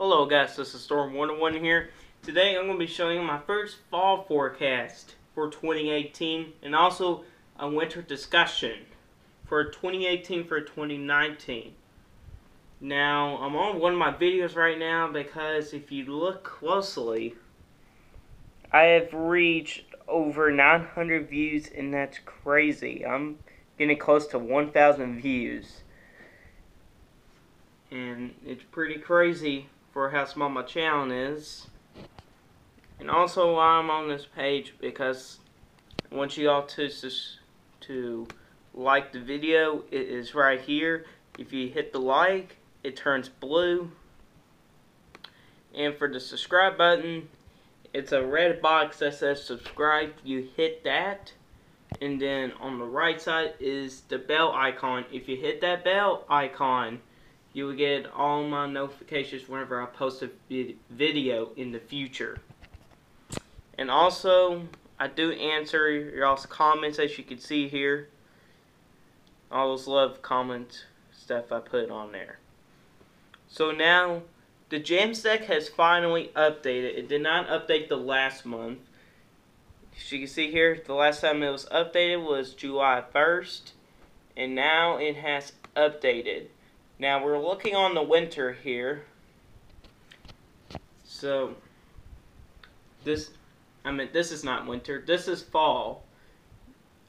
Hello guys, this is Storm 101 here. Today I'm going to be showing you my first fall forecast for 2018 and also a winter discussion for 2018 for 2019. Now, I'm on one of my videos right now because if you look closely, I have reached over 900 views and that's crazy. I'm getting close to 1,000 views. And it's pretty crazy for how small my channel is. And also why I'm on this page because I want you all to like the video. It is right here. If you hit the like, it turns blue. And for the subscribe button, it's a red box that says subscribe. You hit that. And then on the right side is the bell icon. If you hit that bell icon, you will get all my notifications whenever I post a video in the future. And also, I do answer y'all's comments as you can see here. I always love comment stuff I put on there. So now, the Jamstack has finally updated. It did not update the last month. As you can see here, the last time it was updated was July 1st. And now it has updated. Now we're looking on the winter here. So this is not winter, this is fall.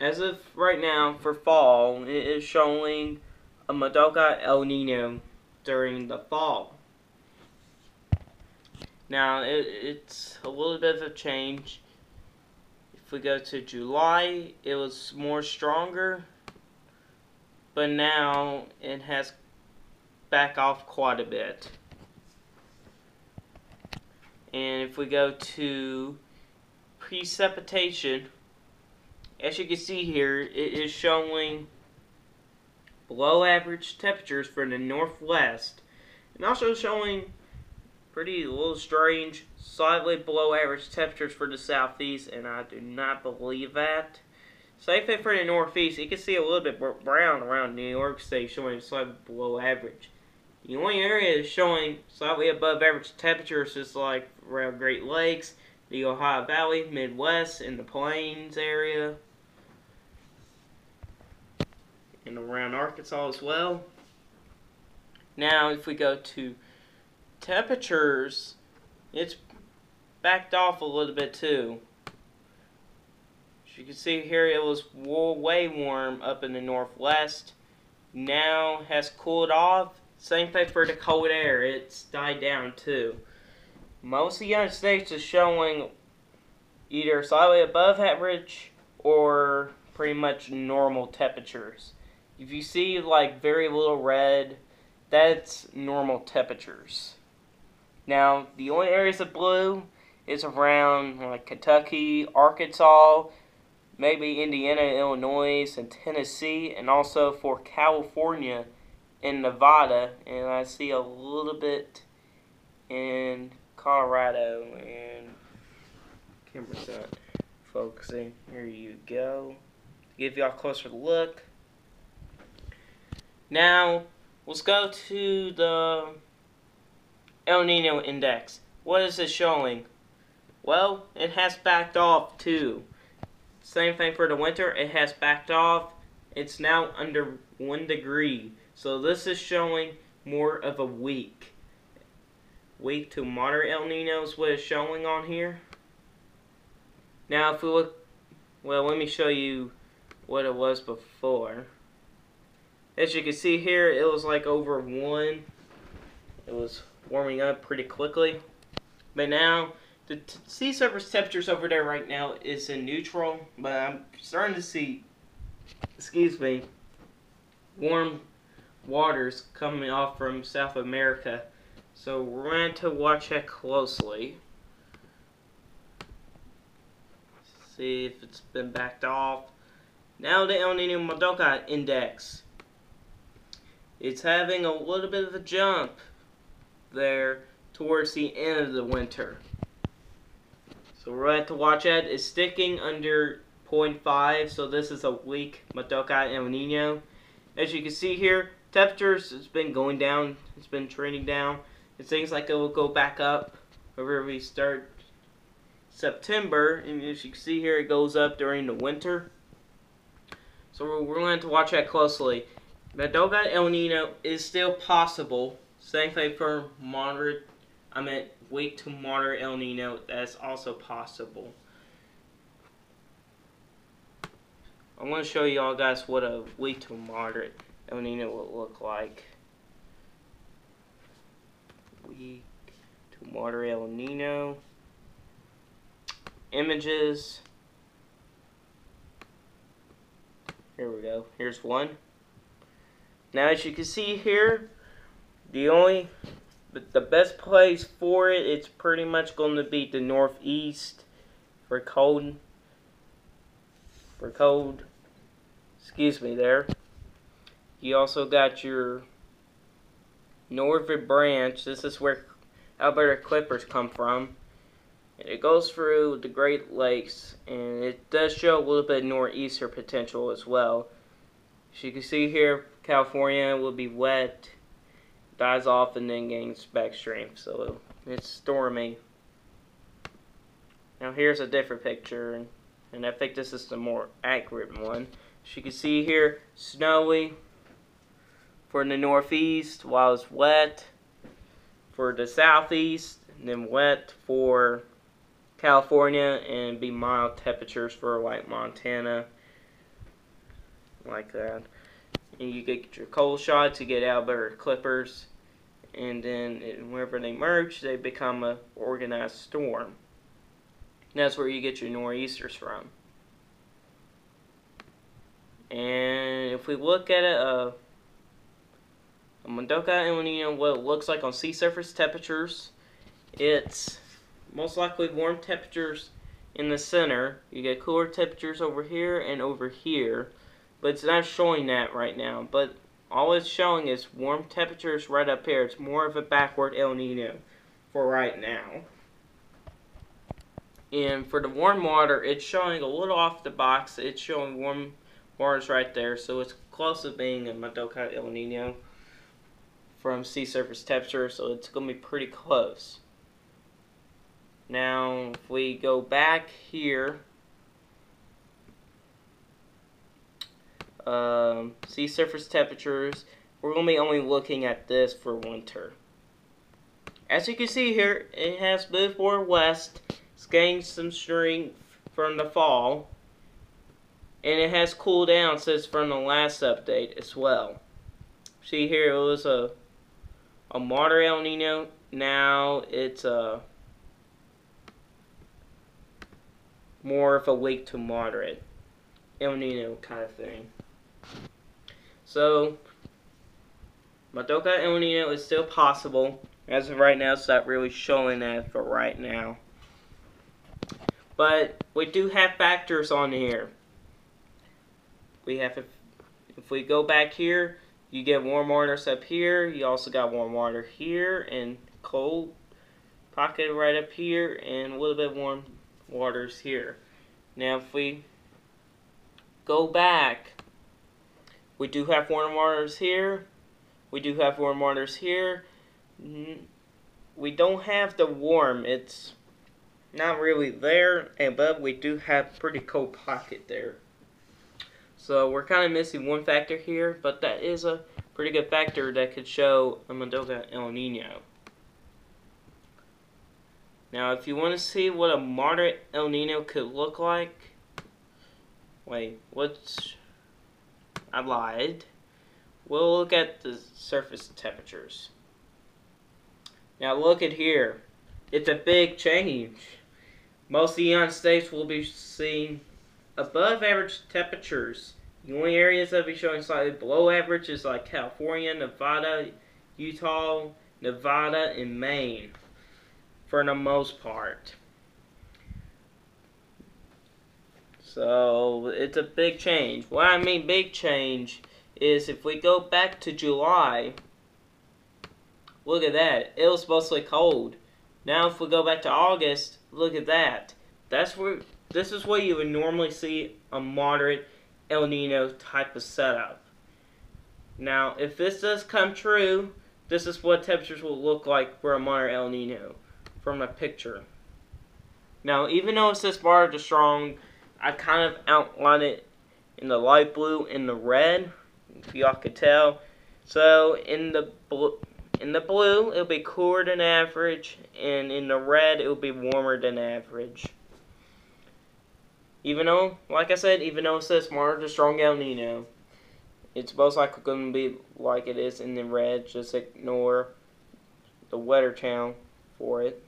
As of right now for fall, it is showing a Madoka El Nino during the fall. Now it's a little bit of a change. If we go to July, it was more stronger, but now it has back off quite a bit. And if we go to precipitation, as you can see here, it is showing below average temperatures for the northwest, and also showing pretty little strange, slightly below average temperatures for the southeast, and I do not believe that. Same thing for the northeast. You can see a little bit brown around New York State, showing slightly below average. The only area that's showing slightly above average temperatures is like around Great Lakes, the Ohio Valley, Midwest, and the Plains area, and around Arkansas as well. Now, if we go to temperatures, it's backed off a little bit too. As you can see here, it was way warm up in the northwest. Now has cooled off. Same thing for the cold air. It's died down too. Most of the United States is showing either slightly above average or pretty much normal temperatures. If you see like very little red, that's normal temperatures. Now, the only areas of blue is around like Kentucky, Arkansas, maybe Indiana, Illinois, and Tennessee, and also for California and Nevada, and I see a little bit in Colorado, and camera's not focusing. Here you go. To give y'all a closer look. Now, let's go to the El Nino index. What is it showing? Well, it has backed off too. Same thing for the winter, it has backed off. It's now under 1 degree. So this is showing more of a weak to moderate El Nino is what it's showing on here. Now if we look, well, let me show you what it was before. As you can see here, it was like over 1. It was warming up pretty quickly. But now, the sea surface temperatures over there right now is in neutral. But I'm starting to see, warm waters coming off from South America. So we're going to watch that closely. See if it's been backed off. Now the El Nino Madoka index. It's having a little bit of a jump there towards the end of the winter. So we're going to watch that. It's sticking under 0.5, so this is a weak Madoka El Nino. As you can see here, temperatures has been going down. It's been trending down. It seems like it will go back up whenever we start September, and as you can see here, it goes up during the winter. So we're going to watch that closely. Madoka El Nino is still possible. Same thing for weak to moderate El Nino. That's also possible. I'm going to show y'all guys what a weak to moderate El Nino will look like. Weak to moderate El Nino. Images. Here we go. Here's one. Now, as you can see here, the best place for it, it's pretty much going to be the northeast for cold. Excuse me there. You also got your northern branch. This is where Alberta Clippers come from. And it goes through the Great Lakes, and it does show a little bit of nor'easter potential as well. As you can see here, California will be wet, dies off, and then gains back strength. So it's stormy. Now here's a different picture, and I think this is the more accurate one. As you can see here, snowy for the northeast while it's wet for the southeast, and then wet for California, and be mild temperatures for like Montana, like that. And you get your cold shots, you get Alberta Clippers, and then whenever they merge, they become an organized storm. And that's where you get your nor'easters from. And if we look at it, a Madoka El Nino, what it looks like on sea surface temperatures, it's most likely warm temperatures in the center. You get cooler temperatures over here and over here, but it's not showing that right now. But all it's showing is warm temperatures right up here. It's more of a backward El Nino for right now. And for the warm water, it's showing a little off the box. It's showing warm waters right there, so it's close to being a Madoka El Nino from sea surface temperature, so it's going to be pretty close. Now, if we go back here, sea surface temperatures, we're going to be only looking at this for winter. As you can see here, it has moved more west. It's gained some strength from the fall, and it has cooled down since from the last update as well. See here, it was a moderate El Nino. Now it's a more of a weak to moderate El Nino kind of thing. So Madoka El Nino is still possible. As of right now, it's not really showing that for right now. But we do have factors on here. We have, if we go back here, you get warm waters up here. You also got warm water here, and cold pocket right up here, and a little bit warm waters here. Now if we go back, we do have warm waters here. We do have warm waters here. We don't have the warm. It's not really there, but we do have pretty cold pocket there. So we're kind of missing one factor here, but that is a pretty good factor that could show a Madoka El Nino. Now, if you want to see what a moderate El Nino could look like, I lied. We'll look at the surface temperatures. Now look at here. It's a big change. Most of the United States will be seeing above average temperatures. The only areas that will be showing slightly below average is like California, Nevada, Utah, Nevada, and Maine, for the most part. So it's a big change. What I mean big change is if we go back to July, look at that. It was mostly cold. Now if we go back to August, look at that. This is where you would normally see a moderate El Nino type of setup. Now, if this does come true, this is what temperatures will look like for a minor El Nino from the picture. Now, even though it says moderate to strong, I kind of outline it in the light blue and the red, if y'all could tell. So in the blue, it'll be cooler than average, and in the red, it'll be warmer than average. Even though, like I said, even though it says moderate to strong El Nino, it's most likely going to be like it is in the red. Just ignore the weather channel for it.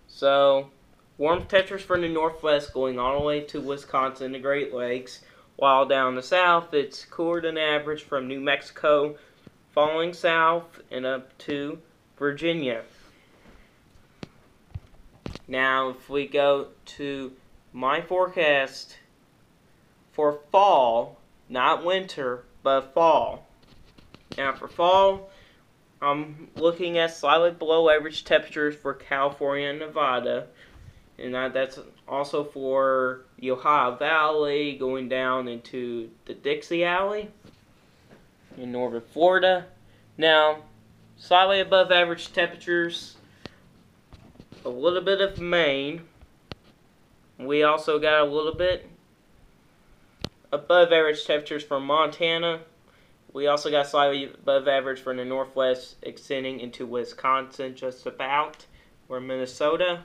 So, warm temperatures from the northwest going all the way to Wisconsin, the Great Lakes, while down the south it's cooler than average from New Mexico, falling south and up to Virginia. Now, if we go to my forecast for fall, not winter, but fall. Now, for fall, I'm looking at slightly below average temperatures for California and Nevada. And that's also for the Ohio Valley, going down into the Dixie Alley in northern Florida. Now, slightly above average temperatures, a little bit of Maine. We also got a little bit above average temperatures from Montana. We also got slightly above average from the northwest, extending into Wisconsin just about, or Minnesota.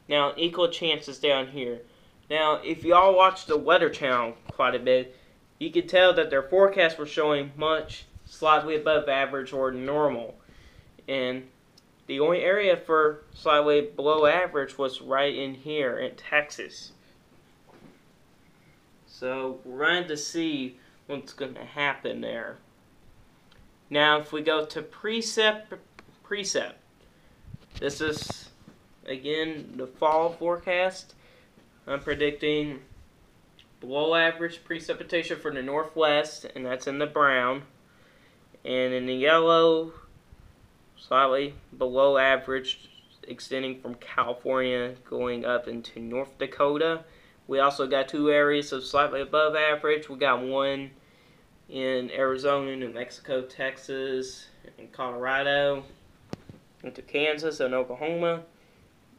Now, equal chances down here. Now, if y'all watch the Weather Channel quite a bit, you can tell that their forecasts were showing much slightly above average or normal. And the only area for slightly below average was right in here in Texas. So, we're going to see what's going to happen there. Now, if we go to precept, this is, again, the fall forecast. I'm predicting below average precipitation for the northwest, and that's in the brown. And in the yellow, slightly below average, extending from California going up into North Dakota. We also got two areas of slightly above average. We got one in Arizona, New Mexico, Texas, and Colorado, into Kansas and Oklahoma.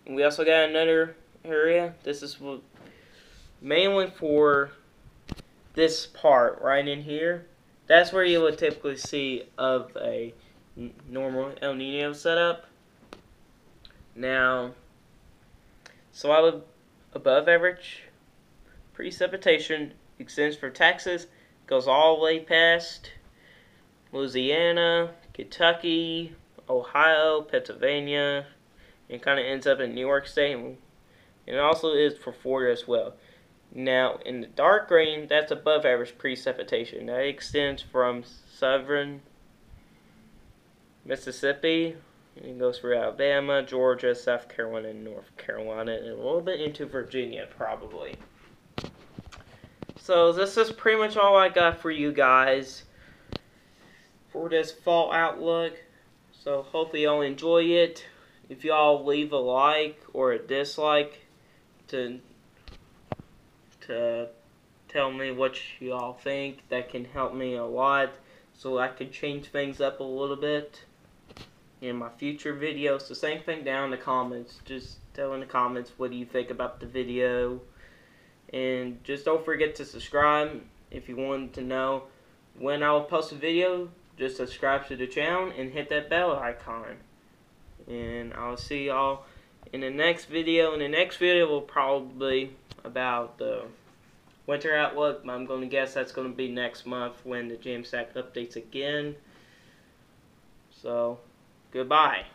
And we also got another area. This is mainly for this part right in here. That's where you would typically see of a normal El Nino setup. Now, slightly above average precipitation extends for Texas, goes all the way past Louisiana, Kentucky, Ohio, Pennsylvania, and kind of ends up in New York State, and it also is for Florida as well. Now, in the dark green, that's above average precipitation. That extends from southern Mississippi, and it goes through Alabama, Georgia, South Carolina, and North Carolina, and a little bit into Virginia, probably. So, this is pretty much all I got for you guys for this fall outlook. So, hopefully y'all enjoy it. If y'all leave a like or a dislike to tell me what y'all think, that can help me a lot, so I can change things up a little bit in my future videos. The same thing down in the comments. Just tell in the comments what do you think about the video. And just don't forget to subscribe if you want to know when I'll post a video. Just subscribe to the channel and hit that bell icon. And I'll see y'all in the next video. And the next video will probably be about the winter outlook. I'm going to guess that's going to be next month when the Jamstack updates again. So, goodbye.